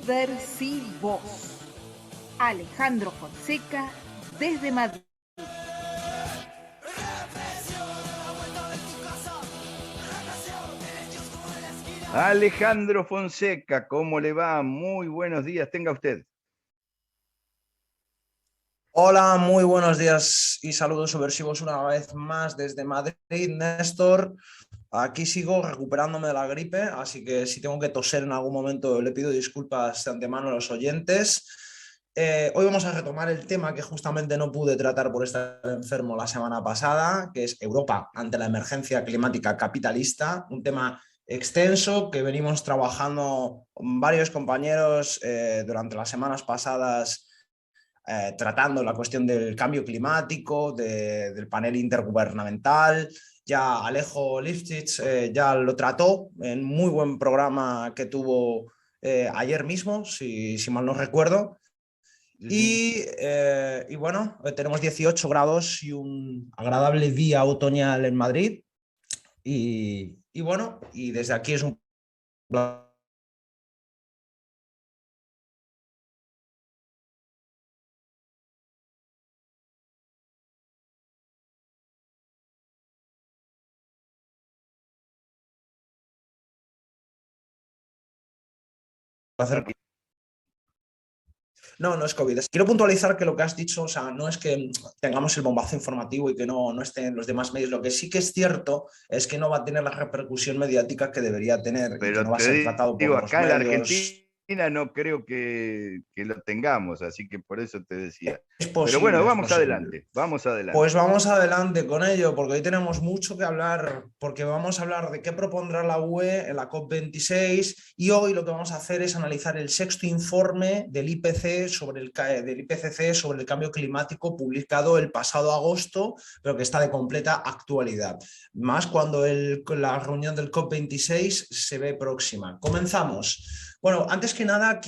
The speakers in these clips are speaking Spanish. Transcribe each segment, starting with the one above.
Subversivos. Alejandro Fonseca desde Madrid. Alejandro Fonseca, ¿cómo le va? Muy buenos días, tenga usted. Hola, muy buenos días y saludos subversivos una vez más desde Madrid, Néstor. Aquí sigo recuperándome de la gripe, así que si tengo que toser en algún momento le pido disculpas de antemano a los oyentes. Hoy vamos a retomar el tema que justamente no pude tratar por estar enfermo la semana pasada, que es Europa ante la emergencia climática capitalista, un tema extenso que venimos trabajando varios compañeros durante las semanas pasadas, tratando la cuestión del cambio climático, del panel intergubernamental. Ya Alejo Lifshitz ya lo trató en muy buen programa que tuvo ayer mismo, si mal no recuerdo. Sí, sí. Y bueno, tenemos 18 grados y un agradable día otoñal en Madrid. Y bueno, y desde aquí es un placer. No, no es COVID. Quiero puntualizar que lo que has dicho, o sea, no es que tengamos el bombazo informativo y que no estén los demás medios. Lo que sí que es cierto es que no va a tener la repercusión mediática que debería tener y que no Pero va a ser te tratado por digo, los acá en la medios. Argentina no creo que lo tengamos, así que por eso te decía. Es Pero bueno, posible, es vamos posible. adelante, vamos Pues adelante. vamos adelante con ello, porque hoy tenemos mucho que hablar, porque vamos a hablar de qué propondrá la UE en la COP26 y hoy lo que vamos a hacer es analizar el sexto informe del IPC del IPCC sobre el cambio climático publicado el pasado agosto, pero que está de completa actualidad, más cuando la reunión del COP26 se ve próxima. Comenzamos. Bueno, antes que nada,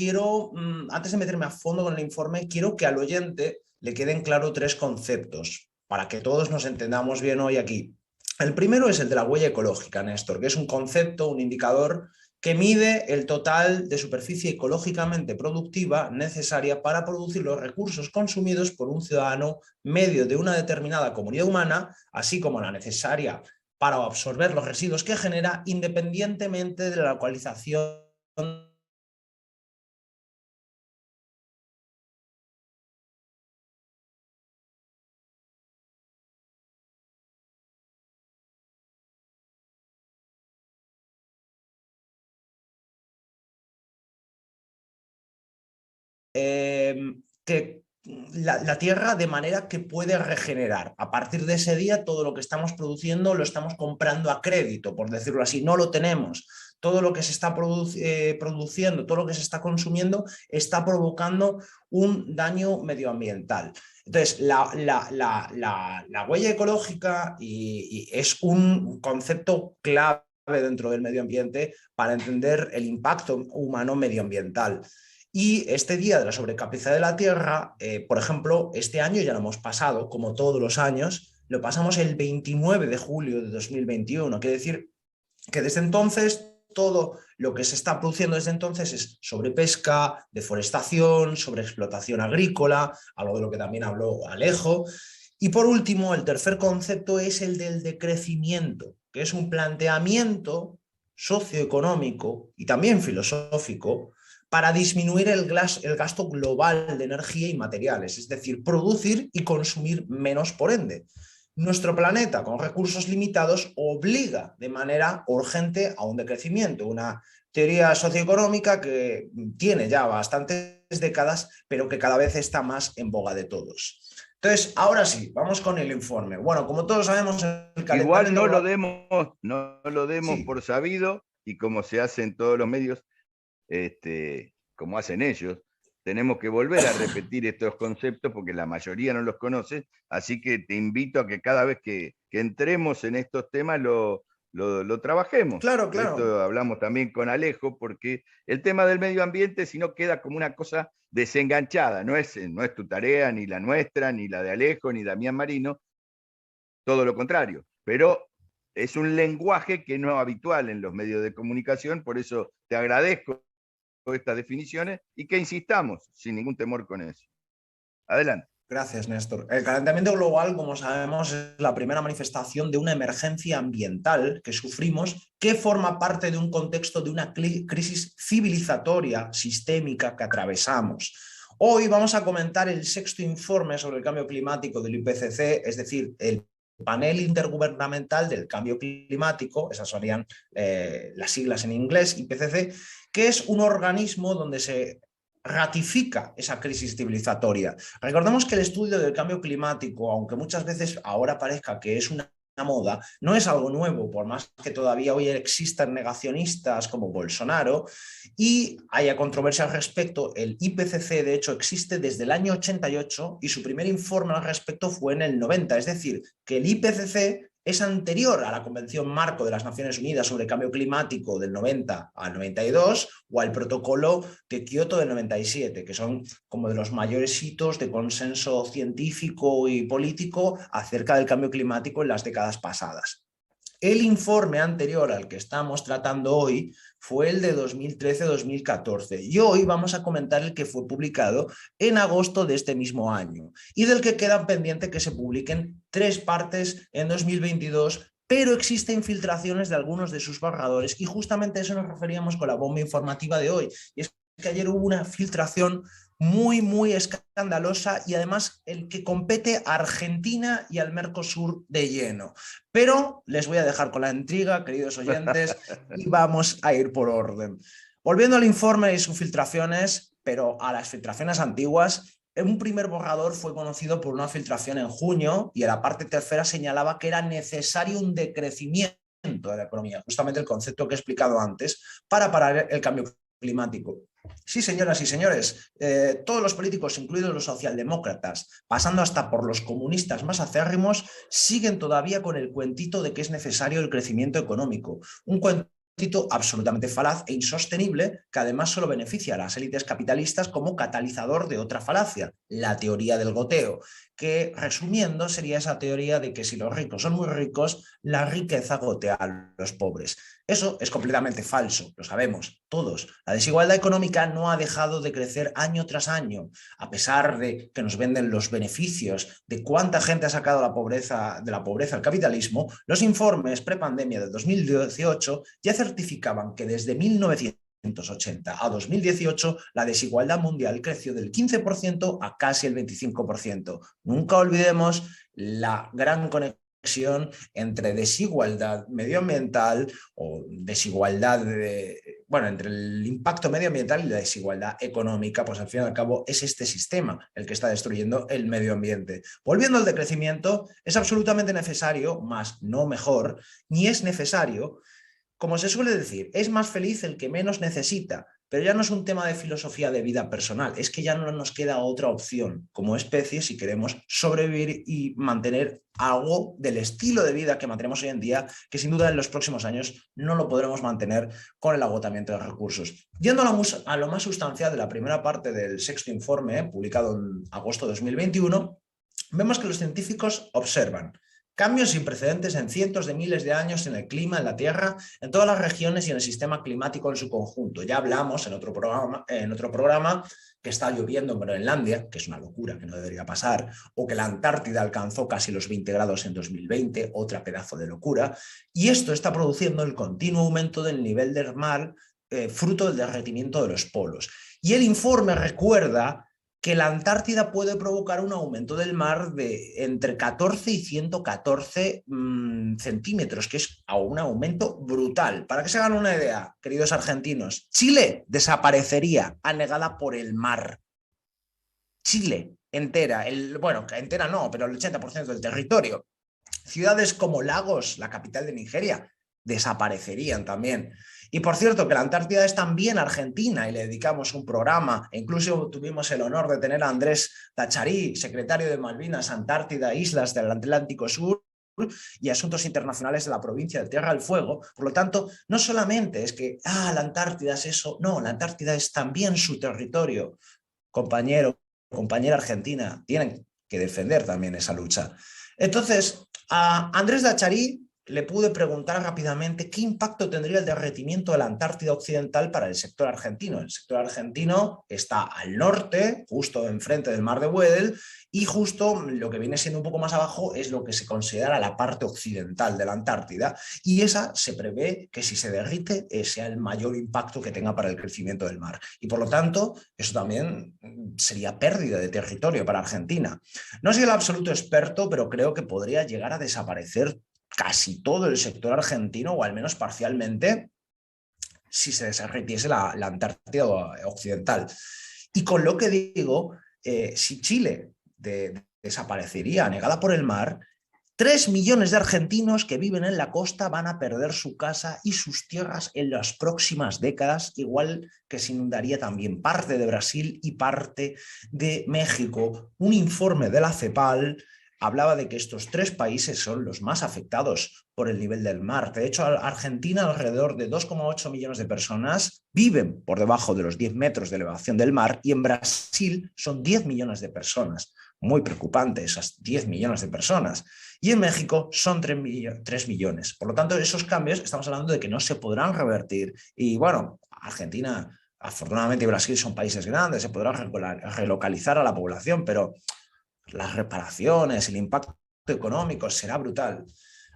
antes de meterme a fondo con el informe, quiero que al oyente le queden claro tres conceptos para que todos nos entendamos bien hoy aquí. El primero es el de la huella ecológica, Néstor, que es un concepto, un indicador que mide el total de superficie ecológicamente productiva necesaria para producir los recursos consumidos por un ciudadano medio de una determinada comunidad humana, así como la necesaria para absorber los residuos que genera, independientemente de la localización que la tierra de manera que puede regenerar. A partir de ese día, todo lo que estamos produciendo lo estamos comprando a crédito, por decirlo así, no lo tenemos. Todo lo que se está produciendo, todo lo que se está consumiendo, está provocando un daño medioambiental. Entonces, la huella ecológica es un concepto clave dentro del medio ambiente para entender el impacto humano medioambiental. Y este día de la sobrecapacidad de la Tierra, por ejemplo, este año ya lo hemos pasado, como todos los años, lo pasamos el 29 de julio de 2021. Quiere decir que desde entonces todo lo que se está produciendo desde entonces es sobrepesca, deforestación, sobreexplotación agrícola, algo de lo que también habló Alejo. Y por último, el tercer concepto es el del decrecimiento, que es un planteamiento socioeconómico y también filosófico para disminuir el gasto global de energía y materiales, es decir, producir y consumir menos por ende. Nuestro planeta, con recursos limitados, obliga de manera urgente a un decrecimiento, una teoría socioeconómica que tiene ya bastantes décadas, pero que cada vez está más en boga de todos. Entonces, ahora sí, vamos con el informe. Bueno, como todos sabemos, el Igual calentamiento global... no lo demos Sí, por sabido y como se hace en todos los medios, como hacen ellos, tenemos que volver a repetir estos conceptos porque la mayoría no los conoce, así que te invito a que cada vez que entremos en estos temas lo trabajemos. claro, Por claro. esto hablamos también con Alejo, porque el tema del medio ambiente, si no, queda como una cosa desenganchada, no es tu tarea, ni la nuestra, ni la de Alejo, ni Damián Marino, todo lo contrario, pero es un lenguaje que no es habitual en los medios de comunicación, por eso te agradezco estas definiciones y que insistamos sin ningún temor con eso. Adelante. Gracias, Néstor. El calentamiento global, como sabemos, es la primera manifestación de una emergencia ambiental que sufrimos, que forma parte de un contexto de una crisis civilizatoria sistémica que atravesamos. Hoy vamos a comentar el 6º informe sobre el cambio climático del IPCC, es decir, el Panel Intergubernamental del Cambio Climático, esas serían las siglas en inglés, IPCC, que es un organismo donde se ratifica esa crisis civilizatoria. Recordemos que el estudio del cambio climático, aunque muchas veces ahora parezca que es una moda, no es algo nuevo, por más que todavía hoy existan negacionistas como Bolsonaro y haya controversia al respecto. El IPCC, de hecho, existe desde el año 88 y su primer informe al respecto fue en el 90, es decir, que el IPCC es anterior a la Convención Marco de las Naciones Unidas sobre el Cambio Climático del 90 al 92 o al Protocolo de Kioto del 97, que son como de los mayores hitos de consenso científico y político acerca del cambio climático en las décadas pasadas. El informe anterior al que estamos tratando hoy fue el de 2013-2014 y hoy vamos a comentar el que fue publicado en agosto de este mismo año y del que quedan pendiente que se publiquen 3 partes en 2022, pero existen filtraciones de algunos de sus borradores y justamente a eso nos referíamos con la bomba informativa de hoy. Y es que ayer hubo una filtración muy escandalosa y además el que compete a Argentina y al Mercosur de lleno. Pero les voy a dejar con la intriga, queridos oyentes, y vamos a ir por orden. Volviendo al informe y sus filtraciones, pero a las filtraciones antiguas, un primer borrador fue conocido por una filtración en junio y en la parte tercera señalaba que era necesario un decrecimiento de la economía, justamente el concepto que he explicado antes, para parar el cambio climático. Sí, señoras y señores, todos los políticos, incluidos los socialdemócratas, pasando hasta por los comunistas más acérrimos, siguen todavía con el cuentito de que es necesario el crecimiento económico. Un cuentito absolutamente falaz e insostenible que además solo beneficia a las élites capitalistas como catalizador de otra falacia, la teoría del goteo, que resumiendo sería esa teoría de que si los ricos son muy ricos, la riqueza gotea a los pobres. Eso es completamente falso, lo sabemos todos. La desigualdad económica no ha dejado de crecer año tras año, a pesar de que nos venden los beneficios de cuánta gente ha sacado de la pobreza al capitalismo. Los informes prepandemia de 2018 ya certificaban que desde 1980 a 2018 la desigualdad mundial creció del 15% a casi el 25%. Nunca olvidemos la gran conexión entre desigualdad medioambiental o desigualdad entre el impacto medioambiental y la desigualdad económica, pues al fin y al cabo es este sistema el que está destruyendo el medio ambiente. Volviendo al decrecimiento, es absolutamente necesario, más no mejor, ni es necesario. Como se suele decir, es más feliz el que menos necesita, pero ya no es un tema de filosofía de vida personal, es que ya no nos queda otra opción como especie si queremos sobrevivir y mantener algo del estilo de vida que mantenemos hoy en día, que sin duda en los próximos años no lo podremos mantener con el agotamiento de recursos. Yendo a lo más sustancial de la primera parte del 6º informe, publicado en agosto de 2021, vemos que los científicos observan cambios sin precedentes en cientos de miles de años en el clima, en la Tierra, en todas las regiones y en el sistema climático en su conjunto. Ya hablamos en otro programa que está lloviendo en Groenlandia, que es una locura, que no debería pasar, o que la Antártida alcanzó casi los 20 grados en 2020, otra pedazo de locura, y esto está produciendo el continuo aumento del nivel del mar, fruto del derretimiento de los polos. Y el informe recuerda que la Antártida puede provocar un aumento del mar de entre 14 y 114 centímetros, que es un aumento brutal. Para que se hagan una idea, queridos argentinos, Chile desaparecería anegada por el mar. Chile entera, entera no, pero el 80% del territorio. Ciudades como Lagos, la capital de Nigeria, desaparecerían también. Y por cierto, que la Antártida es también Argentina y le dedicamos un programa, e incluso tuvimos el honor de tener a Andrés Tacharí, secretario de Malvinas, Antártida, Islas del Atlántico Sur y Asuntos Internacionales de la provincia de Tierra del Fuego. Por lo tanto, no solamente es que la Antártida es eso, no, la Antártida es también su territorio. Compañero, compañera argentina, tienen que defender también esa lucha. Entonces, Andrés Tacharí le pude preguntar rápidamente qué impacto tendría el derretimiento de la Antártida Occidental para el sector argentino. El sector argentino está al norte, justo enfrente del mar de Weddell, y justo lo que viene siendo un poco más abajo es lo que se considera la parte occidental de la Antártida, y esa se prevé que si se derrite sea el mayor impacto que tenga para el crecimiento del mar. Y por lo tanto, eso también sería pérdida de territorio para Argentina. No soy el absoluto experto, pero creo que podría llegar a desaparecer casi todo el sector argentino, o al menos parcialmente, si se derritiese la Antártida Occidental. Y con lo que digo, si Chile desaparecería anegada por el mar, 3 millones de argentinos que viven en la costa van a perder su casa y sus tierras en las próximas décadas, igual que se inundaría también parte de Brasil y parte de México. Un informe de la CEPAL hablaba de que estos 3 países son los más afectados por el nivel del mar. De hecho, Argentina, alrededor de 2,8 millones de personas viven por debajo de los 10 metros de elevación del mar, y en Brasil son 10 millones de personas. Muy preocupante, esas 10 millones de personas. Y en México son 3 millones. Por lo tanto, esos cambios estamos hablando de que no se podrán revertir. Y bueno, Argentina, afortunadamente, y Brasil son países grandes, se podrá relocalizar a la población, pero las reparaciones, el impacto económico será brutal.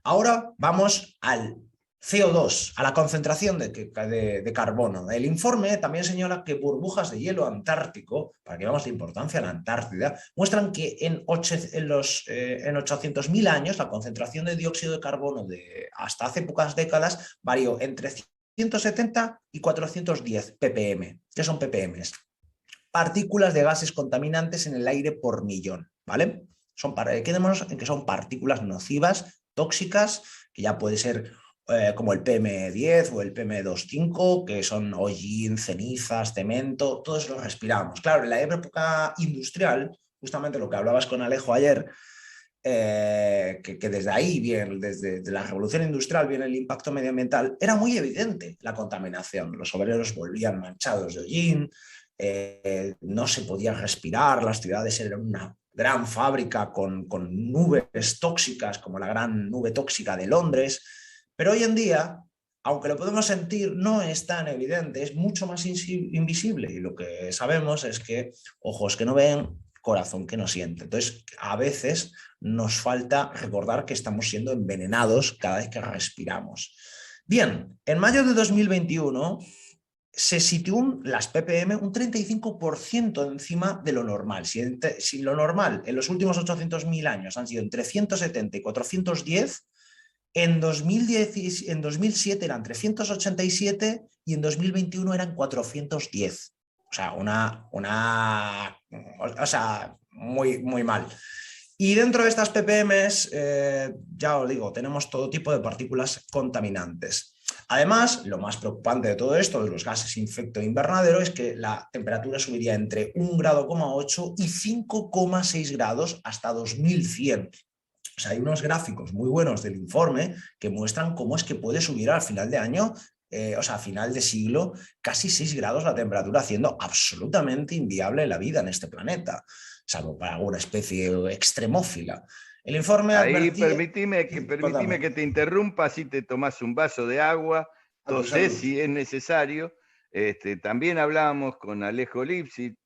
Ahora vamos al CO2, a la concentración de carbono. El informe también señala que burbujas de hielo antártico, para que veamos la importancia de la Antártida, muestran que en 800.000 años la concentración de dióxido de carbono hasta hace pocas décadas varió entre 170 y 410 ppm. ¿Qué son ppm? Partículas de gases contaminantes en el aire por millón, ¿vale? Quedémonos en que son partículas nocivas, tóxicas, que ya puede ser como el PM10 o el PM2,5, que son hollín, cenizas, cemento, todos los respiramos. Claro, en la época industrial, justamente lo que hablabas con Alejo ayer, que desde ahí viene, desde la revolución industrial viene el impacto medioambiental, era muy evidente la contaminación. Los obreros volvían manchados de hollín, no se podía respirar, las ciudades eran una gran fábrica con nubes tóxicas, como la gran nube tóxica de Londres, pero hoy en día, aunque lo podemos sentir, no es tan evidente, es mucho más invisible, y lo que sabemos es que ojos que no ven, corazón que no siente. Entonces, a veces nos falta recordar que estamos siendo envenenados cada vez que respiramos. Bien, en mayo de 2021 se situó las ppm un 35% encima de lo normal. Si lo normal en los últimos 800.000 años han sido entre 170 y 410, en 2007 eran 387 y en 2021 eran 410. O sea, muy, muy mal. Y dentro de estas ppms, ya os digo, tenemos todo tipo de partículas contaminantes. Además, lo más preocupante de todo esto, de los gases efecto invernadero, es que la temperatura subiría entre 1,8 grados y 5,6 grados hasta 2100. O sea, hay unos gráficos muy buenos del informe que muestran cómo es que puede subir al final de año, a final de siglo, casi 6 grados la temperatura, haciendo absolutamente inviable la vida en este planeta, salvo para alguna especie extremófila. El informe Ahí advertía... permitime que te interrumpa, así te tomás un vaso de agua, tosés si es necesario. También hablábamos con Alejo Lipsit,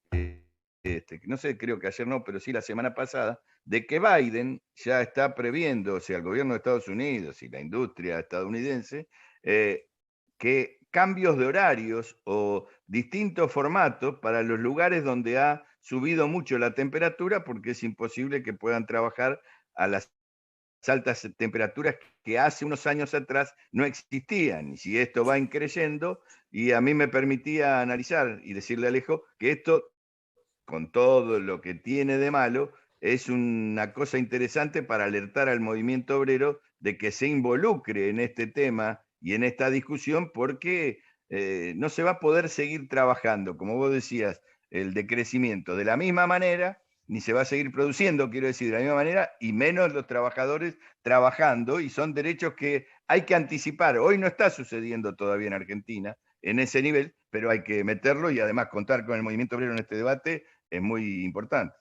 no sé, creo que ayer no, pero sí la semana pasada, de que Biden ya está previendo, o sea, el gobierno de Estados Unidos y la industria estadounidense, que cambios de horarios o distintos formatos para los lugares donde ha subido mucho la temperatura, porque es imposible que puedan trabajar a las altas temperaturas que hace unos años atrás no existían. Y si esto va increyendo, y a mí me permitía analizar y decirle a Alejo que esto, con todo lo que tiene de malo, es una cosa interesante para alertar al movimiento obrero de que se involucre en este tema y en esta discusión, porque no se va a poder seguir trabajando, como vos decías, el decrecimiento de la misma manera, ni se va a seguir produciendo, quiero decir, de la misma manera, y menos los trabajadores trabajando, y son derechos que hay que anticipar. Hoy no está sucediendo todavía en Argentina en ese nivel, pero hay que meterlo, y además contar con el movimiento obrero en este debate es muy importante.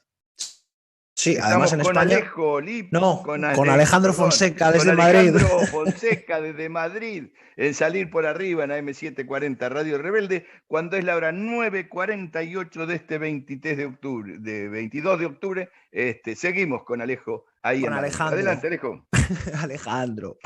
Sí, además Estamos en con España, Alejo Lip, no, con Alejandro Fonseca con desde Madrid. Alejandro Fonseca desde Madrid, en Salir por Arriba, en AM740 Radio Rebelde, cuando es la hora 9:48 de este 23 de octubre, de 22 de octubre, seguimos con Alejo ahí Con en la radio. Alejandro. Adelante, Alejo. Alejandro.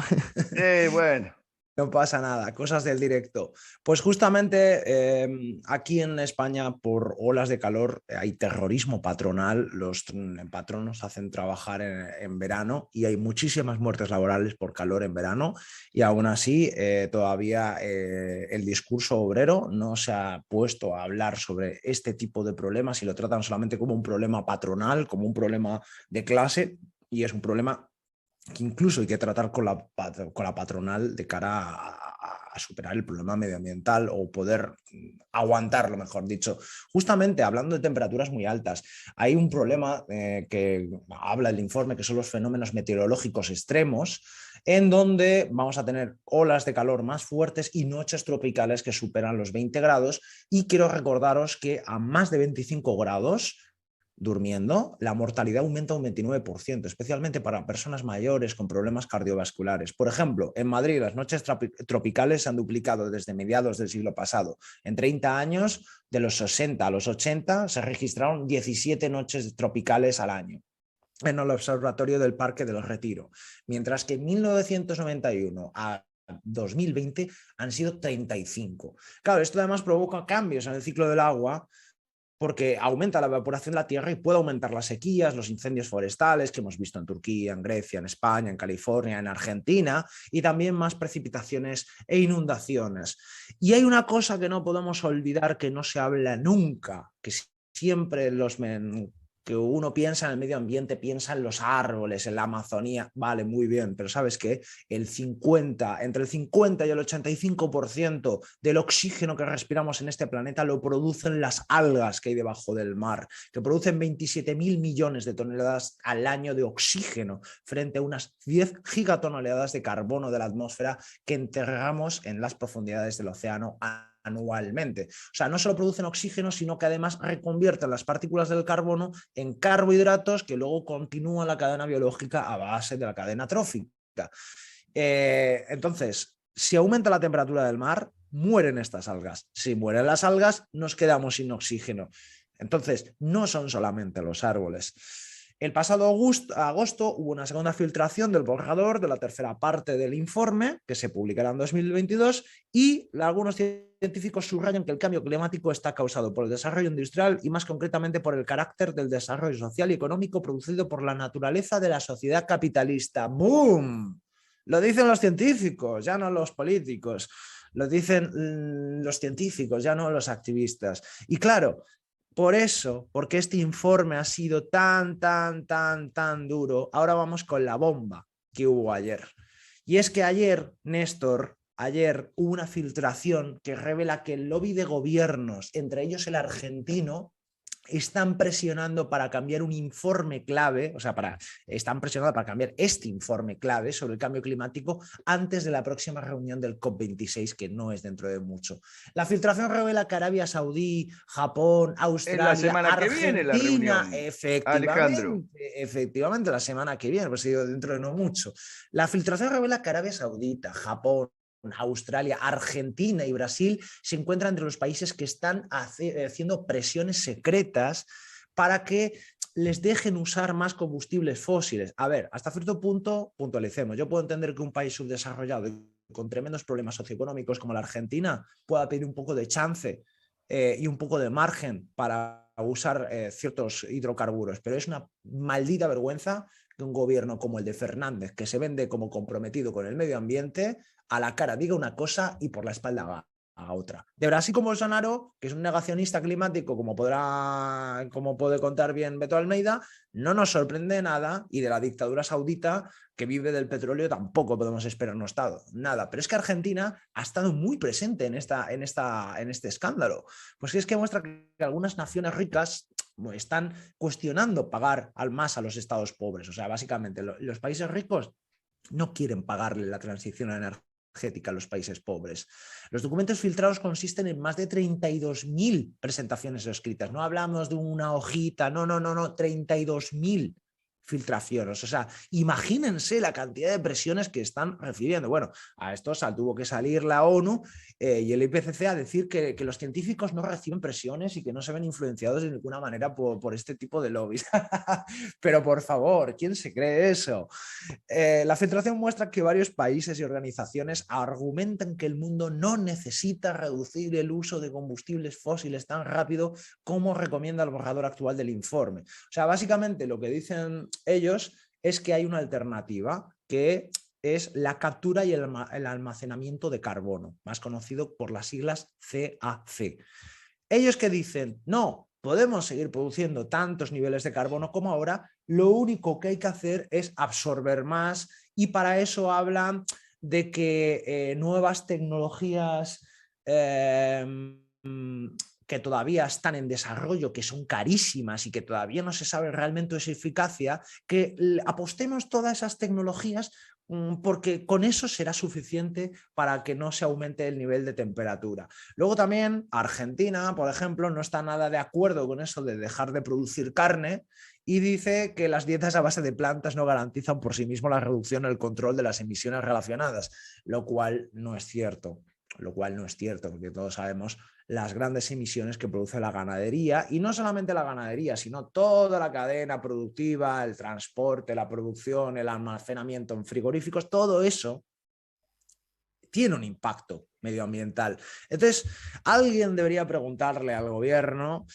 Bueno, No pasa nada, cosas del directo. Pues justamente aquí en España, por olas de calor, hay terrorismo patronal. Los patronos hacen trabajar en verano y hay muchísimas muertes laborales por calor en verano. Y aún así, todavía el discurso obrero no se ha puesto a hablar sobre este tipo de problemas y lo tratan solamente como un problema patronal, como un problema de clase, y es un problema que incluso hay que tratar con la patronal de cara a superar el problema medioambiental o poder aguantarlo, mejor dicho. Justamente hablando de temperaturas muy altas, hay un problema que habla el informe, que son los fenómenos meteorológicos extremos, en donde vamos a tener olas de calor más fuertes y noches tropicales que superan los 20 grados. Y quiero recordaros que a más de 25 grados durmiendo, la mortalidad aumenta un 29%, especialmente para personas mayores con problemas cardiovasculares. Por ejemplo, en Madrid las noches tropicales se han duplicado desde mediados del siglo pasado. En 30 años, de los 60 a los 80, se registraron 17 noches tropicales al año en el Observatorio del Parque del Retiro, mientras que en 1991 a 2020 han sido 35. Claro, esto además provoca cambios en el ciclo del agua, porque aumenta la evaporación de la tierra y puede aumentar las sequías, los incendios forestales que hemos visto en Turquía, en Grecia, en España, en California, en Argentina, y también más precipitaciones e inundaciones. Y hay una cosa que no podemos olvidar, que no se habla nunca, que siempre que uno piensa en el medio ambiente, piensa en los árboles, en la Amazonía, vale, muy bien, pero ¿sabes qué? Entre el 50 y el 85% del oxígeno que respiramos en este planeta lo producen las algas que hay debajo del mar, que producen 27.000 millones de toneladas al año de oxígeno, frente a unas 10 gigatoneladas de carbono de la atmósfera que enterramos en las profundidades del océano anualmente. O sea, no solo producen oxígeno, sino que además reconvierten las partículas del carbono en carbohidratos que luego continúan la cadena biológica a base de la cadena trófica. Entonces, si aumenta la temperatura del mar, mueren estas algas. Si mueren las algas, nos quedamos sin oxígeno. Entonces, no son solamente los árboles. El pasado agosto hubo una segunda filtración del borrador de la tercera parte del informe, que se publicará en 2022, y algunos científicos subrayan que el cambio climático está causado por el desarrollo industrial y más concretamente por el carácter del desarrollo social y económico producido por la naturaleza de la sociedad capitalista. ¡Boom! Lo dicen los científicos, ya no los políticos. Lo dicen los científicos, ya no los activistas. Y claro, por eso, porque este informe ha sido tan duro, ahora vamos con la bomba que hubo ayer. Y es que ayer, Néstor, hubo una filtración que revela que el lobby de gobiernos, entre ellos el argentino, están presionando para cambiar un informe clave, están presionando para cambiar este informe clave sobre el cambio climático antes de la próxima reunión del COP26, que no es dentro de mucho. La filtración revela que Arabia Saudí, Japón, Australia, la semana Argentina, que viene la reunión, Alejandro. efectivamente, la semana que viene, pues dentro de no mucho. La filtración revela que Arabia Saudita, Japón, Australia, Argentina y Brasil se encuentran entre los países que están haciendo presiones secretas para que les dejen usar más combustibles fósiles. A ver, hasta cierto punto, puntualicemos. Yo puedo entender que un país subdesarrollado con tremendos problemas socioeconómicos como la Argentina pueda pedir un poco de chance y un poco de margen para usar ciertos hidrocarburos, pero es una maldita vergüenza que un gobierno como el de Fernández, que se vende como comprometido con el medio ambiente, a la cara diga una cosa y por la espalda va a otra. De Brasil como Bolsonaro, que es un negacionista climático, como puede contar bien Beto Almeida, no nos sorprende nada, y de la dictadura saudita, que vive del petróleo, tampoco podemos esperarnos nada. Pero es que Argentina ha estado muy presente en este escándalo. Pues es que muestra que algunas naciones ricas están cuestionando pagar más a los estados pobres. O sea, básicamente los países ricos no quieren pagarle la transición energética a los países pobres. Los documentos filtrados consisten en más de 32.000 presentaciones escritas. No hablamos de una hojita, no, 32.000 filtraciones. O sea, imagínense la cantidad de presiones que están recibiendo. Bueno, a esto tuvo que salir la ONU y el IPCC a decir que los científicos no reciben presiones y que no se ven influenciados de ninguna manera por este tipo de lobbies. Pero por favor, ¿quién se cree eso? La filtración muestra que varios países y organizaciones argumentan que el mundo no necesita reducir el uso de combustibles fósiles tan rápido como recomienda el borrador actual del informe. O sea, básicamente lo que dicen ellos es que hay una alternativa que es la captura y el almacenamiento de carbono, más conocido por las siglas CAC. Ellos que dicen, no, podemos seguir produciendo tantos niveles de carbono como ahora, lo único que hay que hacer es absorber más y para eso hablan de que nuevas tecnologías que todavía están en desarrollo, que son carísimas y que todavía no se sabe realmente su eficacia, que apostemos todas esas tecnologías porque con eso será suficiente para que no se aumente el nivel de temperatura. Luego también Argentina, por ejemplo, no está nada de acuerdo con eso de dejar de producir carne y dice que las dietas a base de plantas no garantizan por sí mismo la reducción o el control de las emisiones relacionadas, lo cual no es cierto. Porque todos sabemos las grandes emisiones que produce la ganadería, y no solamente la ganadería, sino toda la cadena productiva, el transporte, la producción, el almacenamiento en frigoríficos, todo eso tiene un impacto medioambiental. Entonces, alguien debería preguntarle al gobierno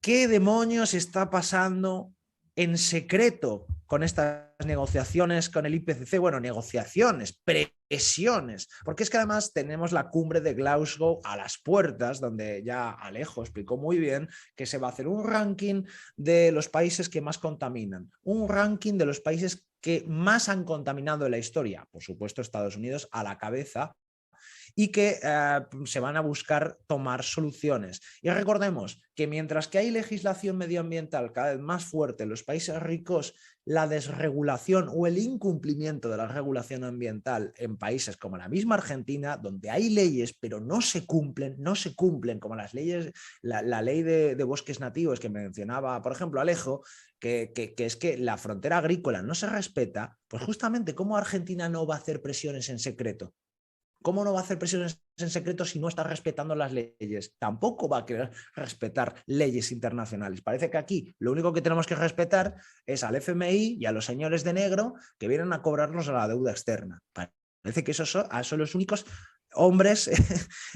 qué demonios está pasando en secreto con estas negociaciones con el IPCC, bueno, negociaciones, presiones, porque es que además tenemos la cumbre de Glasgow a las puertas, donde ya Alejo explicó muy bien que se va a hacer un ranking de los países que más contaminan, un ranking de los países que más han contaminado en la historia, por supuesto Estados Unidos a la cabeza, y que se van a buscar tomar soluciones. Y recordemos que mientras que hay legislación medioambiental cada vez más fuerte en los países ricos, la desregulación o el incumplimiento de la regulación ambiental en países como la misma Argentina, donde hay leyes pero no se cumplen como las leyes, la ley de bosques nativos que mencionaba, por ejemplo, Alejo, que es que la frontera agrícola no se respeta, pues justamente ¿cómo Argentina no va a hacer presiones en secreto? ¿Cómo no va a hacer presiones en secreto si no está respetando las leyes? Tampoco va a querer respetar leyes internacionales. Parece que aquí lo único que tenemos que respetar es al FMI y a los señores de negro que vienen a cobrarnos la deuda externa. Parece que esos son los únicos hombres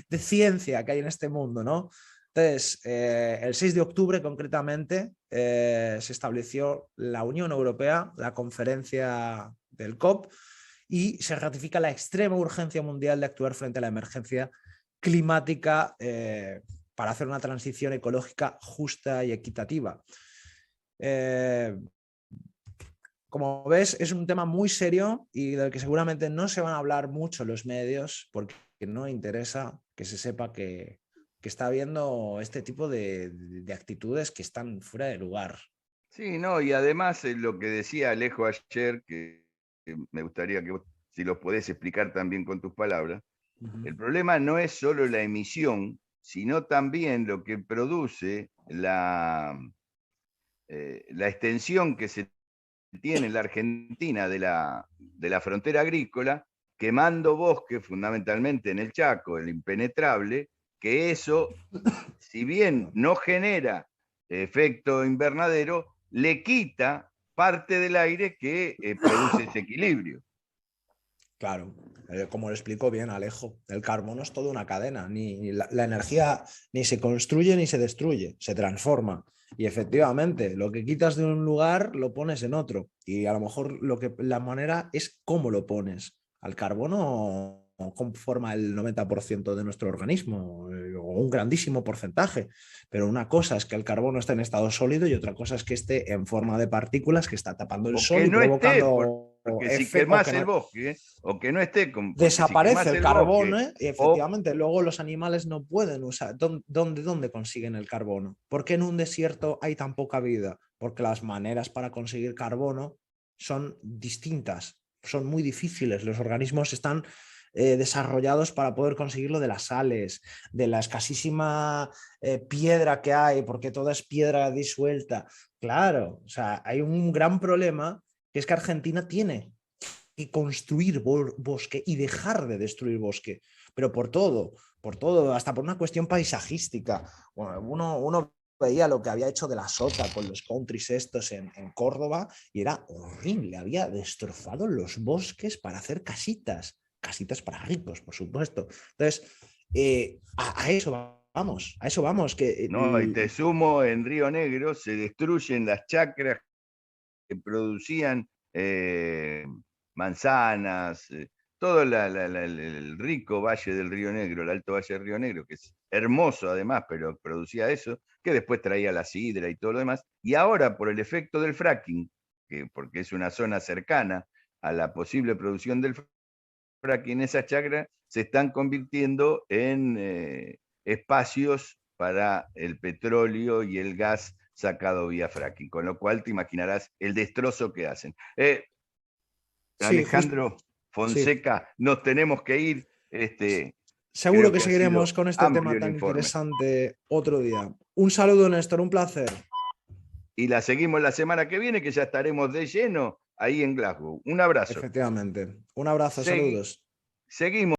de ciencia que hay en este mundo, ¿no? Entonces, el 6 de octubre concretamente se estableció la Unión Europea, la conferencia del COP, y se ratifica la extrema urgencia mundial de actuar frente a la emergencia climática para hacer una transición ecológica justa y equitativa. Como ves, es un tema muy serio y del que seguramente no se van a hablar mucho los medios porque no interesa que se sepa que está habiendo este tipo de actitudes que están fuera de lugar. Sí, no, y además lo que decía Alejo ayer, que me gustaría que vos, si lo podés explicar también con tus palabras, el problema no es solo la emisión, sino también lo que produce la extensión que se tiene en la Argentina de la frontera agrícola, quemando bosques fundamentalmente en el Chaco, el impenetrable, que eso, si bien no genera efecto invernadero, le quita parte del aire que produce ese equilibrio. Claro, como lo explicó bien Alejo, el carbono es toda una cadena, ni la energía ni se construye ni se destruye, se transforma. Y efectivamente, lo que quitas de un lugar lo pones en otro. Y a lo mejor la manera es cómo lo pones. Al carbono conforma el 90% de nuestro organismo, o un grandísimo porcentaje. Pero una cosa es que el carbono esté en estado sólido y otra cosa es que esté en forma de partículas que está tapando el sol y no provocando... porque si quemás el bosque, o que no esté, desaparece el carbono, y efectivamente o... luego los animales no pueden usar. ¿Dónde consiguen el carbono? ¿Por qué en un desierto hay tan poca vida? Porque las maneras para conseguir carbono son distintas, son muy difíciles. Los organismos están desarrollados para poder conseguir lo de las sales, de la escasísima piedra que hay, porque toda es piedra disuelta. Claro, o sea, hay un gran problema, que es que Argentina tiene que construir bosque y dejar de destruir bosque, pero por todo, hasta por una cuestión paisajística. Bueno, uno veía lo que había hecho de la Sota con los countries estos en Córdoba y era horrible, había destrozado los bosques para hacer casitas para ricos, por supuesto. Entonces, a eso vamos, que No, y te sumo, en Río Negro se destruyen las chacras que producían manzanas, todo el rico valle del Río Negro, el Alto Valle del Río Negro, que es hermoso además, pero producía eso, que después traía la sidra y todo lo demás. Y ahora, por el efecto del fracking, porque es una zona cercana a la posible producción del fracking, esas chacras se están convirtiendo en espacios para el petróleo y el gas sacado vía fracking, con lo cual te imaginarás el destrozo que hacen. sí, Alejandro sí. Fonseca, nos tenemos que ir. Seguro Creo que que ha seguiremos sido con este tema amplio el tan informe. interesante otro día. Un saludo, Néstor, un placer. Y la seguimos la semana que viene, que ya estaremos de lleno ahí en Glasgow. Un abrazo. Efectivamente. Un abrazo, Segui- saludos. seguimos.